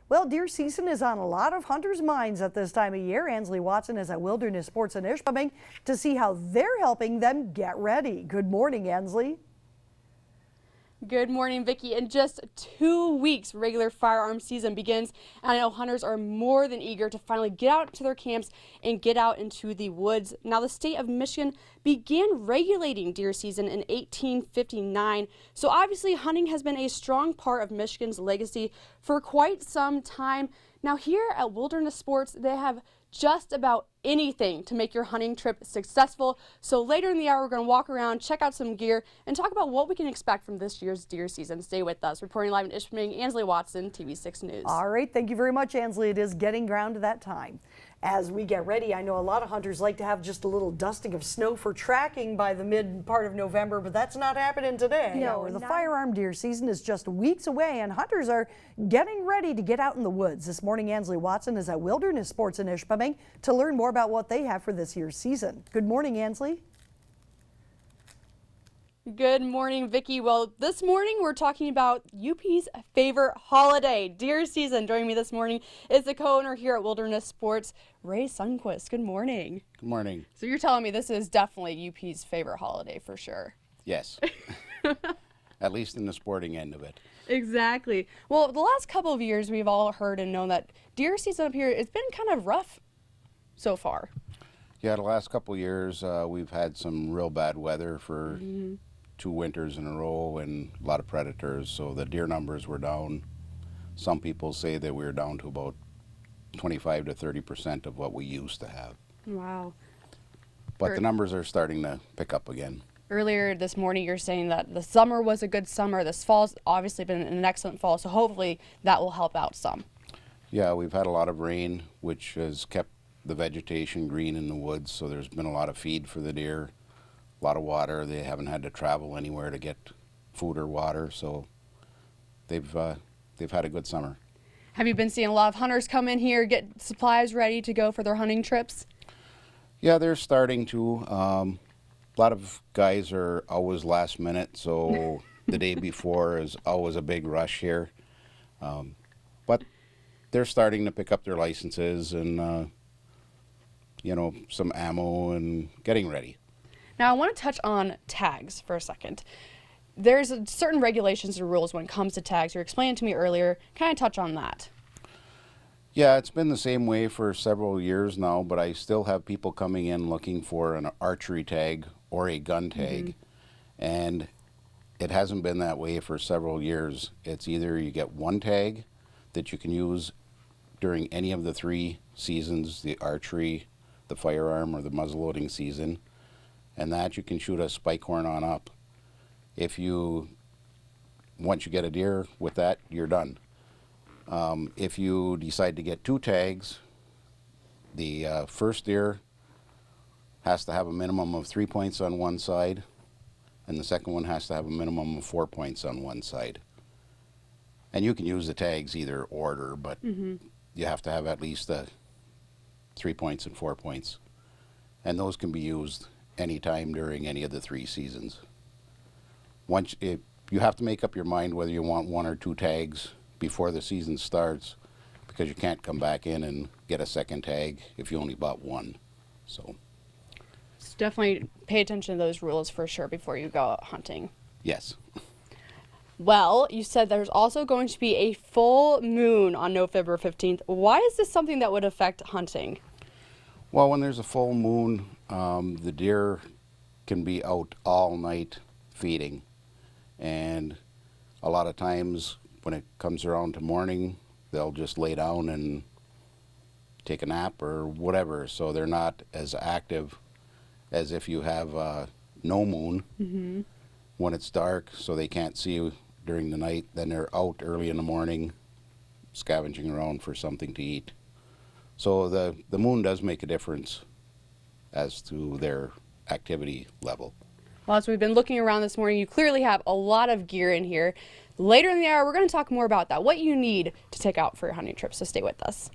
Well, deer season is on a lot of hunters' minds at this time of year. Ansley Watson is at Wilderness Sports in Ishpeming to see how they're helping them get ready. Good morning, Ansley. Good morning, Vicki. In just 2 weeks, regular firearm season begins, and I know hunters are more than eager to finally get out to their camps and get out into the woods. Now, the state of Michigan began regulating deer season in 1859, so obviously hunting has been a strong part of Michigan's legacy for quite some time. Now, here at Wilderness Sports, they have just about anything to make your hunting trip successful. So later in the hour, we're going to walk around, check out some gear, and talk about what we can expect from this year's deer season. Stay with us. Reporting live in Ishpeming, Ansley Watson, TV6 News. All right, thank you very much, Ansley. It is getting around to that time. As we get ready, I know a lot of hunters like to have just a little dusting of snow for tracking by the mid part of November, but that's not happening today. No, the firearm deer season is just weeks away, and hunters are getting ready to get out in the woods. This morning, Ansley Watson is at Wilderness Sports in Ishpeming to learn more about what they have for this year's season. Good morning, Ansley. Good morning, Vicki. Well, this morning we're talking about UP's favorite holiday, deer season. Joining me this morning is the co-owner here at Wilderness Sports, Ray Sundquist. Good morning. Good morning. So you're telling me this is definitely UP's favorite holiday for sure. Yes. At least in the sporting end of it. Exactly. Well, the last couple of years we've all heard and known that deer season up here, it's been kind of rough so far. Yeah, the last couple of years we've had some real bad weather for 2 winters in a row and a lot of predators, so the deer numbers were down. Some people say that we're down to about 25 to 30% of what we used to have. Wow. But the numbers are starting to pick up again. Earlier this morning you're saying that the summer was a good summer. This fall's obviously been an excellent fall, so hopefully that will help out some. Yeah, we've had a lot of rain, which has kept the vegetation green in the woods, so there's been a lot of feed for the deer. A lot of water. They haven't had to travel anywhere to get food or water, so they've had a good summer. Have you been seeing a lot of hunters come in here, get supplies ready to go for their hunting trips? Yeah, they're starting to. A lot of guys are always last minute, so the day before is always a big rush here. But they're starting to pick up their licenses and, you know, some ammo and getting ready. Now I want to touch on tags for a second. There's certain regulations and rules when it comes to tags. You were explaining to me earlier. Can I touch on that? Yeah, it's been the same way for several years now, but I still have people coming in looking for an archery tag or a gun tag, and it hasn't been that way for several years. It's either you get one tag that you can use during any of the 3 seasons, the archery, the firearm, or the muzzleloading season, and that you can shoot a spike horn on up. Once you get a deer with that, you're done. If you decide to get 2 tags, the first deer has to have a minimum of 3 points on one side, and the second one has to have a minimum of 4 points on one side. And you can use the tags either order, but you have to have at least 3 points and 4 points. And those can be used anytime during any of the 3 seasons. You have to make up your mind whether you want 1 or 2 tags before the season starts, because you can't come back in and get a second tag if you only bought 1. So Definitely pay attention to those rules for sure before you go out hunting. yes. Well, you said there's also going to be a full moon on November 15th. Why is this something that would affect hunting? Well, when there's a full moon, the deer can be out all night feeding, and a lot of times when it comes around to morning, they'll just lay down and take a nap or whatever, so they're not as active as if you have no moon when it's dark, so they can't see you during the night. Then they're out early in the morning scavenging around for something to eat. So the moon does make a difference as to their activity level. Well, as we've been looking around this morning, you clearly have a lot of gear in here. Later in the hour, we're going to talk more about that, what you need to take out for your hunting trip, so stay with us.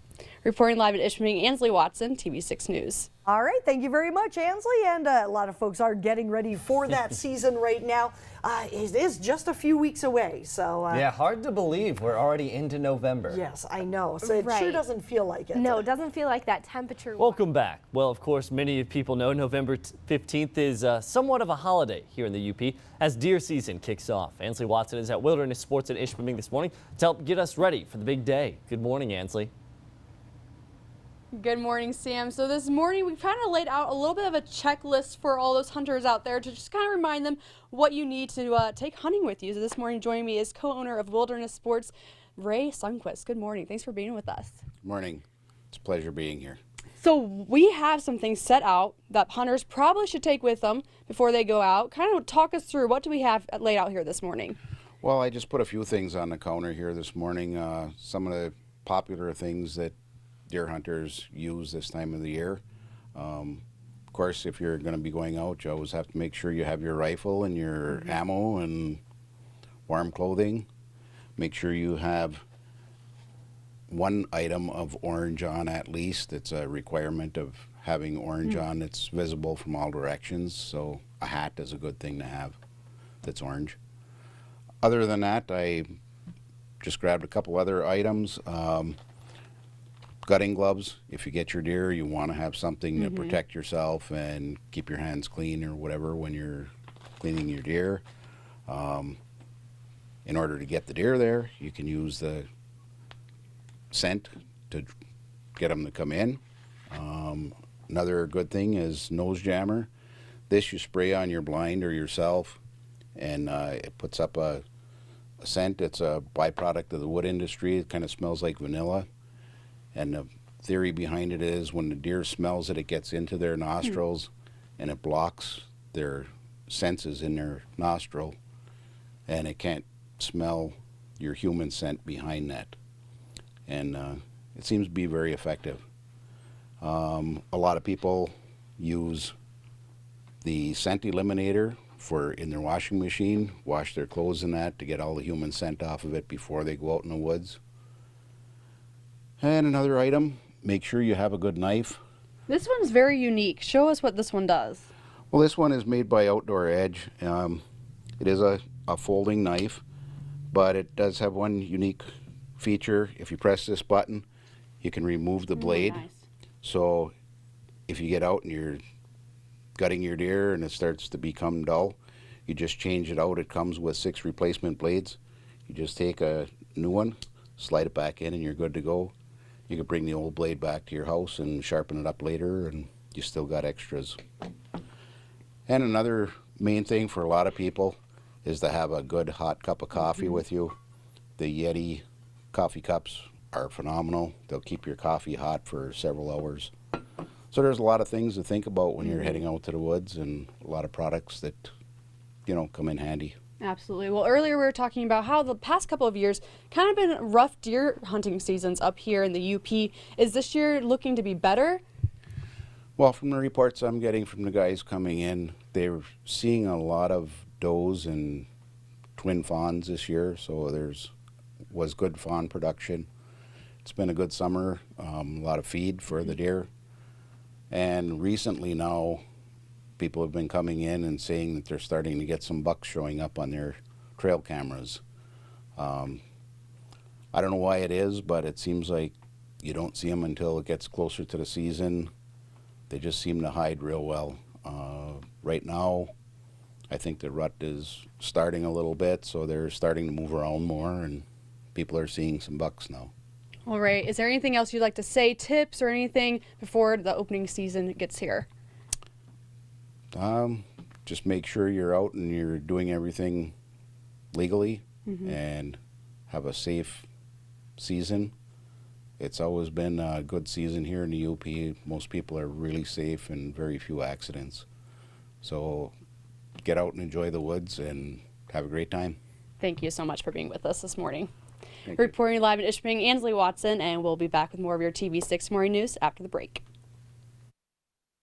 Reporting live at Ishpeming, Ansley Watson, TV6 News. All right, thank you very much, Ansley. And a lot of folks are getting ready for that season right now. It is just a few weeks away, so yeah, hard to believe we're already into November. yes, I know. So it sure Right. doesn't feel like it. No, it doesn't feel like that temperature. Welcome back. Well, of course, many people know November 15th is somewhat of a holiday here in the UP as deer season kicks off. Ansley Watson is at Wilderness Sports at Ishpeming this morning to help get us ready for the big day. Good morning, Ansley. Good morning, Sam. So this morning we kind of laid out a little bit of a checklist for all those hunters out there to just kind of remind them what you need to take hunting with you. So this morning joining me is co-owner of Wilderness Sports, Ray Sundquist. Good morning. Thanks for being with us. Morning. It's a pleasure being here. So we have some things set out that hunters probably should take with them before they go out. Kind of talk us through what do we have laid out here this morning? Well, I just put a few things on the counter here this morning. Some of the popular things that deer hunters use this time of the year. Of course, if you're going to be going out, you always have to make sure you have your rifle and your ammo and warm clothing. Make sure you have one item of orange on at least. It's a requirement of having orange on that's visible from all directions. So a hat is a good thing to have that's orange. Other than that, I just grabbed a couple other items. Gutting gloves. If you get your deer, you want to have something to protect yourself and keep your hands clean or whatever when you're cleaning your deer. In order to get the deer there, you can use the scent to get them to come in. Another good thing is nose jammer. This you spray on your blind or yourself, and it puts up a scent. It's a byproduct of the wood industry. It kind of smells like vanilla. And the theory behind it is when the deer smells it, it gets into their nostrils and it blocks their senses in their nostril, and it can't smell your human scent behind that. And it seems to be very effective. A lot of people use the scent eliminator in their washing machine, wash their clothes in that to get all the human scent off of it before they go out in the woods. And another item, make sure you have a good knife. This one's very unique. Show us what this one does. Well, this one is made by Outdoor Edge. It is a folding knife, but it does have one unique feature. If you press this button, you can remove the blade. Nice. So if you get out and you're gutting your deer and it starts to become dull, you just change it out. It comes with 6 replacement blades. You just take a new one, slide it back in, and you're good to go. You could bring the old blade back to your house and sharpen it up later, and you still got extras. And another main thing for a lot of people is to have a good hot cup of coffee with you. The Yeti coffee cups are phenomenal. They'll keep your coffee hot for several hours. So there's a lot of things to think about when you're heading out to the woods, and a lot of products that, come in handy. Absolutely. Well, earlier we were talking about how the past couple of years kind of been rough deer hunting seasons up here in the UP. Is this year looking to be better? Well, from the reports I'm getting from the guys coming in, they're seeing a lot of does and twin fawns this year, so was good fawn production. It's been a good summer, a lot of feed for the deer. And recently now, people have been coming in and saying that they're starting to get some bucks showing up on their trail cameras. I don't know why it is, but it seems like you don't see them until it gets closer to the season. They just seem to hide real well. Right now, I think the rut is starting a little bit, so they're starting to move around more, and people are seeing some bucks now. All right. Is there anything else you'd like to say, tips or anything before the opening season gets here? Just make sure you're out and you're doing everything legally and have a safe season. It's always been a good season here in the UP. Most people are really safe and very few accidents. So get out and enjoy the woods and have a great time. Thank you so much for being with us this morning. Thank you. Reporting live in Ishpeming, Ansley Watson, and we'll be back with more of your TV6 Morning News after the break.